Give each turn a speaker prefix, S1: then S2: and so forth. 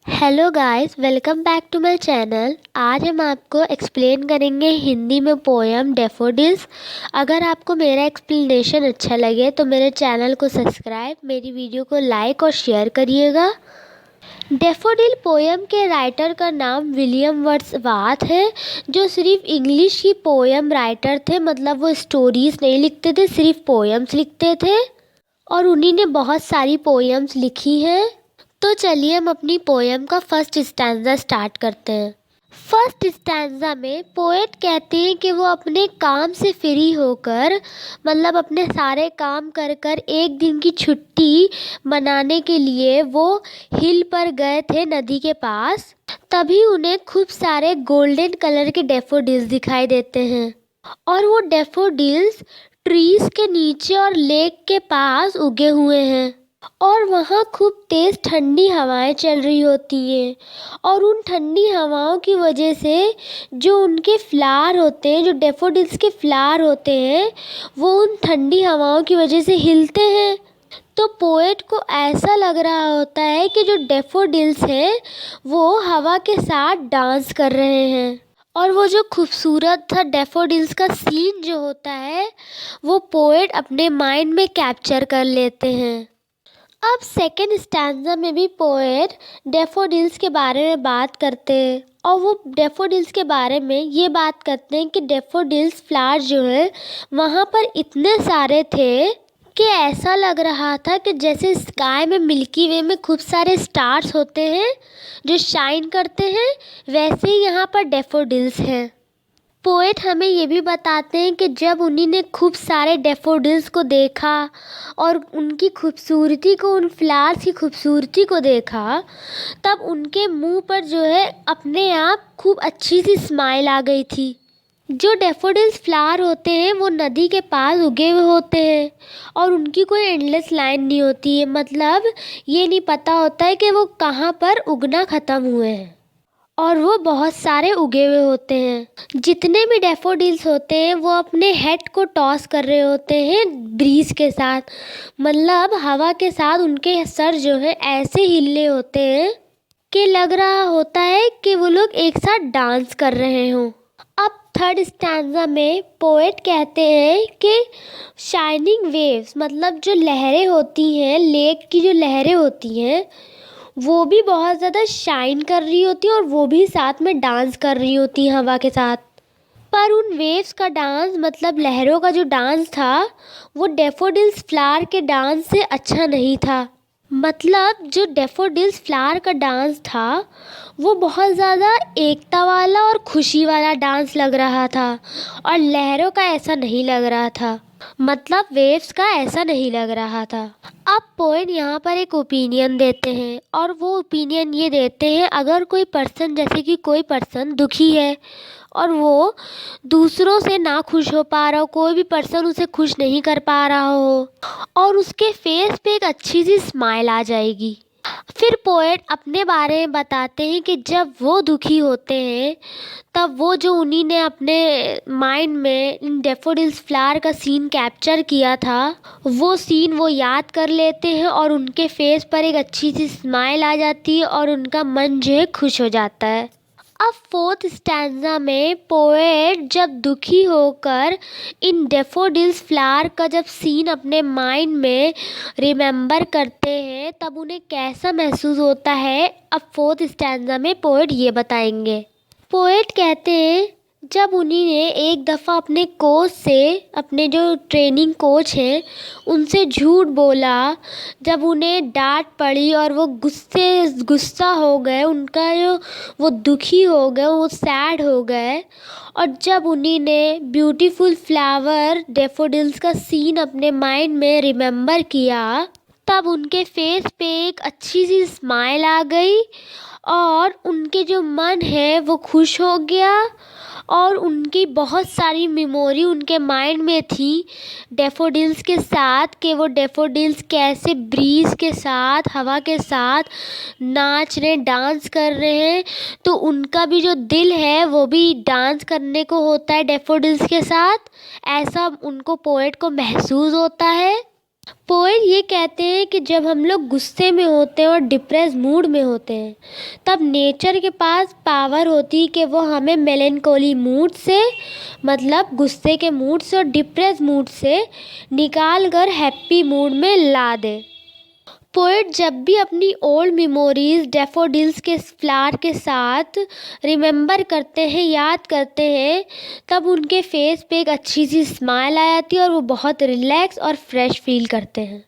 S1: Hello guys, welcome back to my channel. आज हम आपको एक्सप्लेन करेंगे हिंदी में पोएम डैफोडिल्स। अगर आपको मेरा एक्सप्लेनेशन अच्छा लगे तो मेरे चैनल को सब्सक्राइब, मेरी वीडियो को लाइक और शेयर करिएगा। डैफोडिल पोएम के राइटर का नाम विलियम वर्ड्सवर्थ है, जो सिर्फ इंग्लिश की पोएम राइटर थे। मतलब वो स्टोरीज नहीं लिखते थे, सिर्फ पोएम्स लिखते थे और उन्हीं ने बहुत सारी पोएम्स लिखी हैं। तो चलिए हम अपनी पोएम का फर्स्ट स्टैंजा स्टार्ट करते हैं। फर्स्ट स्टैंजा में पोएट कहते हैं कि वो अपने काम से फ्री होकर, मतलब अपने सारे काम कर कर एक दिन की छुट्टी मनाने के लिए वो हिल पर गए थे, नदी के पास। तभी उन्हें खूब सारे गोल्डन कलर के डैफोडिल्स दिखाई देते हैं और वो डैफोडिल्स ट्रीज के नीचे और लेक के पास उगे हुए हैं और वहाँ खूब तेज़ ठंडी हवाएं चल रही होती हैं। और उन ठंडी हवाओं की वजह से जो उनके फ्लावर होते हैं, जो डैफोडिल्स के फ्लावर होते हैं, वो उन ठंडी हवाओं की वजह से हिलते हैं। तो पोएट को ऐसा लग रहा होता है कि जो डैफोडिल्स हैं वो हवा के साथ डांस कर रहे हैं। और वो जो खूबसूरत था डैफोडिल्स का सीन जो होता है, वो पोएट अपने माइंड में कैप्चर कर लेते हैं। अब सेकेंड स्टैंजा में भी पोएट डैफोडिल्स के बारे में बात करते हैं और वो डैफोडिल्स के बारे में ये बात करते हैं कि डैफोडिल्स फ्लावर जो है वहाँ पर इतने सारे थे कि ऐसा लग रहा था कि जैसे स्काई में मिल्की वे में खूब सारे स्टार्स होते हैं जो शाइन करते हैं, वैसे ही यहाँ पर डैफोडिल्स हैं। पोएट हमें ये भी बताते हैं कि जब उन्हीं ने खूब सारे डैफोडिल्स को देखा और उनकी खूबसूरती को, उन फ्लावर्स की खूबसूरती को देखा, तब उनके मुंह पर जो है अपने आप खूब अच्छी सी स्माइल आ गई थी। जो डैफोडिल्स फ्लावर होते हैं वो नदी के पास उगे हुए होते हैं और उनकी कोई एंडलेस लाइन नहीं होती है। मतलब ये नहीं पता होता है कि वो कहाँ पर उगना ख़त्म हुए हैं और वो बहुत सारे उगे हुए होते हैं। जितने भी डैफोडिल्स होते हैं वो अपने हेड को टॉस कर रहे होते हैं ब्रीज के साथ, मतलब हवा के साथ उनके सर जो है ऐसे हिले होते हैं कि लग रहा होता है कि वो लोग एक साथ डांस कर रहे हों। अब थर्ड स्टैंजा में पोएट कहते हैं कि शाइनिंग वेव्स, मतलब जो लहरें होती हैं, लेक की जो लहरें होती हैं, वो भी बहुत ज़्यादा शाइन कर रही होती है और वो भी साथ में डांस कर रही होती है हवा के साथ। पर उन वेव्स का डांस, मतलब लहरों का जो डांस था, वो डैफोडिल्स फ्लावर के डांस से अच्छा नहीं था। मतलब जो डैफोडिल्स फ्लावर का डांस था वो बहुत ज़्यादा एकता वाला और खुशी वाला डांस लग रहा था और लहरों का ऐसा नहीं लग रहा था, मतलब वेव्स का ऐसा नहीं लग रहा था। अब पोएट यहाँ पर एक ओपिनियन देते हैं और वो ओपिनियन ये देते हैं, अगर कोई पर्सन, जैसे कि कोई पर्सन दुखी है और वो दूसरों से ना खुश हो पा रहा हो, कोई भी पर्सन उसे खुश नहीं कर पा रहा हो और उसके फेस पे एक अच्छी सी स्माइल आ जाएगी। फिर पोएट अपने बारे में बताते हैं कि जब वो दुखी होते हैं तब वो जो उन्हीं ने अपने माइंड में इन डैफोडिल्स फ्लावर का सीन कैप्चर किया था, वो सीन वो याद कर लेते हैं और उनके फेस पर एक अच्छी सी स्माइल आ जाती है और उनका मन जो है खुश हो जाता है। अब फोर्थ स्टैंजा में पोएट जब दुखी होकर इन डैफोडिल्स फ्लावर का जब सीन अपने माइंड में रिमेंबर करते हैं तब उन्हें कैसा महसूस होता है, अब फोर्थ स्टैंजा में पोएट ये बताएंगे। पोएट कहते हैं जब उन्हीं ने एक दफ़ा अपने कोच से, अपने जो ट्रेनिंग कोच हैं उनसे झूठ बोला, जब उन्हें डांट पड़ी और वो गुस्सा हो गए, उनका जो वो दुखी हो गए, वो सैड हो गए, और जब उन्हीं ने ब्यूटीफुल फ्लावर डैफोडिल्स का सीन अपने माइंड में रिमेंबर किया, तब उनके फेस पे एक अच्छी सी स्माइल आ गई और उनके जो मन है वो खुश हो गया और उनकी बहुत सारी मेमोरी उनके माइंड में थी डैफोडिल्स के साथ, कि वो डैफोडिल्स कैसे ब्रीज के साथ, हवा के साथ नाच रहे, डांस कर रहे हैं। तो उनका भी जो दिल है वो भी डांस करने को होता है डैफोडिल्स के साथ, ऐसा उनको पोएट को महसूस होता है। पोएट ये कहते हैं कि जब हम लोग गुस्से में होते हैं और डिप्रेस मूड में होते हैं, तब नेचर के पास पावर होती है कि वो हमें मेलनकोली मूड से, मतलब गुस्से के मूड से और डिप्रेस मूड से निकाल कर हैप्पी मूड में ला दे। पोएट जब भी अपनी ओल्ड मेमोरीज डैफोडिल्स के फ्लावर के साथ रिमेम्बर करते हैं, याद करते हैं, तब उनके फेस पे एक अच्छी सी स्माइल आ जाती है और वो बहुत रिलैक्स और फ्रेश फील करते हैं।